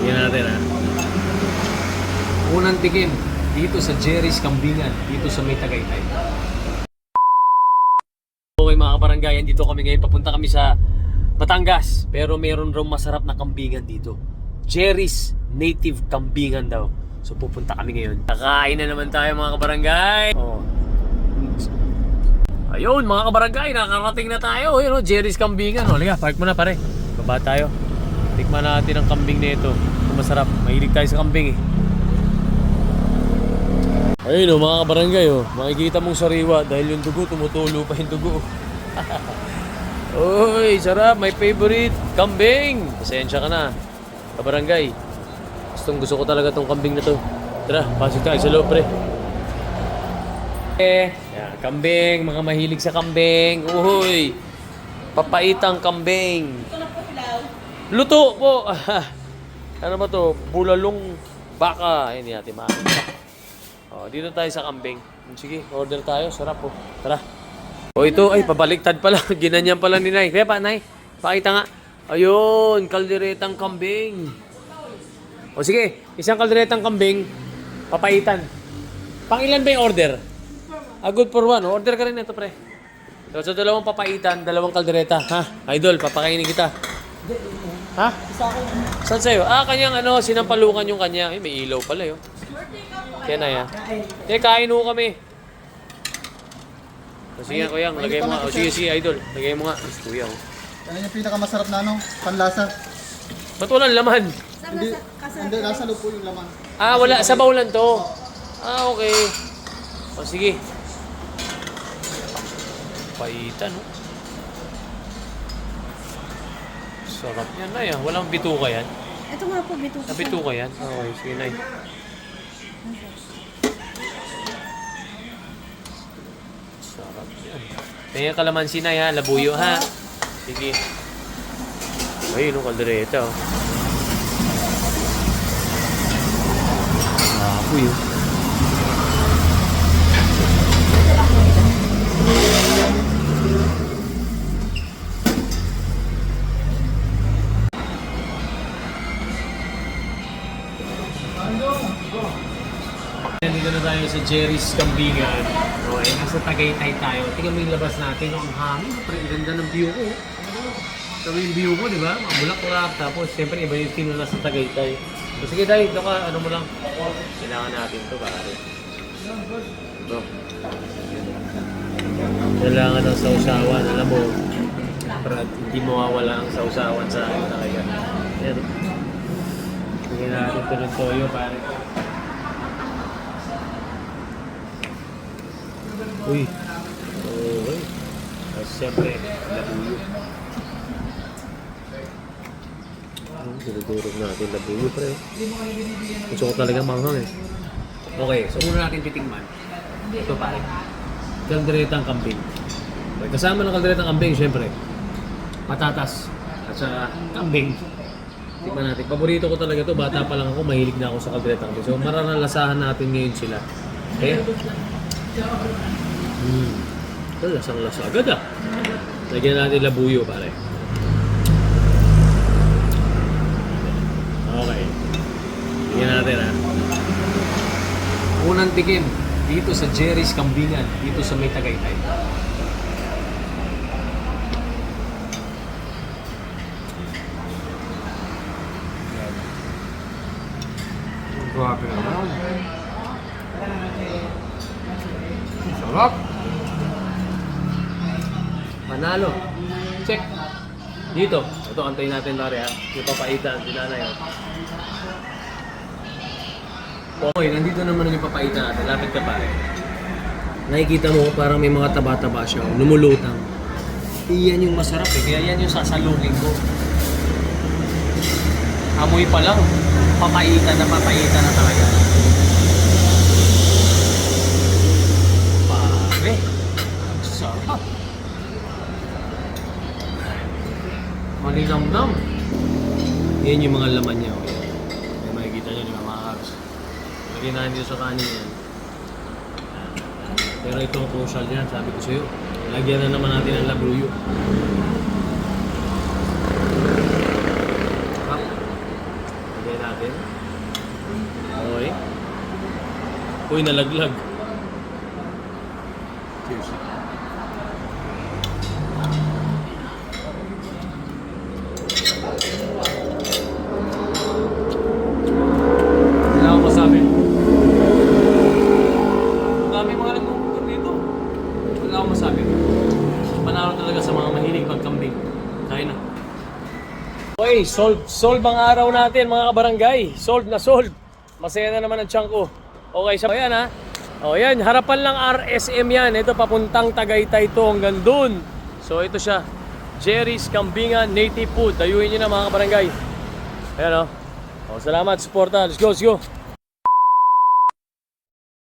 Tingnan natin ha. Unang tikim dito sa Jerry's Kambingan, dito sa May Tagaytay. Okay mga kabarangay, dito kami ngayon. Papunta kami sa Batangas. Pero meron raw masarap na kambingan dito. Jerry's Native Kambingan daw. So pupunta kami ngayon. Kakain na naman tayo mga kabarangay. Oh. Ayun mga kabarangay, nakarating na tayo. Ayun, Jerry's Kambingan. O, liga, park mo na pare. Baba tayo. Tikman natin ang kambing nito. Kung masarap. Mahilig tayo sa kambing eh. Ayun mga kabarangay makikita mong sariwa dahil yung dugo, tumutulo pa yung dugo. Uy, sarap. My favorite kambing. Pasensya ka na kabarangay. Gusto ko talaga tong kambing na to. Tara, pasok tayo sa loob pre. Yan, kambing, mga mahilig sa kambing. Uy, papaitang kambing. Luto po. Ano ba to? Bulalong baka. Ayun natin makakita. Dito tayo sa kambing. Sige, order tayo. Sarap po. Tara. Ito ay pabaliktad pala. Ginanyan pala ni Nay. Kaya pa, Nay? Pakita nga. Ayun, kalderetang kambing. Sige, isang kalderetang kambing, papaitan. Pangilan ba yung order? Good for one. Order ka rin ito, pre. So, dalawang papaitan, dalawang kaldereta. Ha? Idol, papakainin kita. Ha? Saan sa'yo? Kanyang sinampalukan yung kanya. May ilaw pala yun. Kaya na yan. Kain ho kami. Sige, Kuyang, lagay mo nga. Sige, Idol. Lagay mo nga. Kuya, Yan yung pinakamasarap na panlasa. Ba't walang laman? Hindi, nasa loob po yung laman. Wala. Sa bawlan to. Okay. Sige. Paitan, Sarap yan, Nay. Walang bituka yan. Ito nga po, bituka. Bituka yan? Okay, sige, Nay. Sarap yan. Tingnan kalamansi, Nay, ha? Labuyo, ha? Sige. Ayun, kaldereta, Apoy, Nandito na tayo sa Jerry's Kambingan. Nasa Tagaytay tayo. Tingnan mo yung labas natin. Ang hangin. Ang ganda ng view ko. Sabi yung view ko, di ba? Ang bulaklak. Tapos, siyempre, iba yung sino nasa Tagaytay. So, sige tayo. Ito ka, mo lang. Kailangan natin ito, pare. Ito. Kailangan ng sausawan. Alam mo, para hindi mawawala ang sausawan sa akin talaga. Yan. Sige natin ito ng toyo, pare. Uy. Okay. At siyempre, labuyo. Dinudurog natin labuyo, pre. Gusto ko talaga manghang eh. Okay, so una natin titingman. Ito pare. Kalderetang kambing. Kasama ng kalderetang kambing, siyempre. Patatas. At saka kambing. Tikman natin. Paborito ko talaga to. Bata pa lang ako, mahilig na ako sa kalderetang kambing. So mararanasahan natin ngayon sila. Okay? Ito, lasang-lasa agad Lagyan natin labuyo, pare. Okay. Tingnan natin, Unang tikim dito sa Jerry's Kambingan, dito sa May Tagaytay. Grabe naman. Sarap. Panalo. Check. Dito. Ito, antayin natin pare yung papaitan. Dinanay Okay, nandito naman yung papaitan natin. Lapit ka pare. Nakikita mo parang may mga taba-taba siya. Lumulutang. Iyan yung masarap Kaya yan yung sasalungin ko. Amoy pa lang. Papaitan na talaga. Pare. Ang sarap. Malinamnam. Yan yung mga laman niya. May makikita nyo, di ba mga kabs? Lagyan natin dito sa kanin yan. Pero ito ang crucial yan, sabi ko sa'yo. Lagyan na naman natin ang labuyo. Lagyan natin. natin. Okay. Uy, nalaglag. Cheers. Wala akong masabi. Ang dami mga nagpupunta dito. Wala akong masabi. Panalo talaga sa mga mahilig magkambing. Kain na. Okay, solve ang araw natin mga kabarangay. Solve na solve. Masaya na naman ang tiyan ko. Okay, so ayan ha. O yan, harapan lang RSM yan. Ito papuntang Tagaytay to hanggang dun. So ito siya. Jerry's Kambingan Native Food. Dayuhin nyo na mga kabarangay. Ayan o. O, salamat, suporta. Let's go, let's go.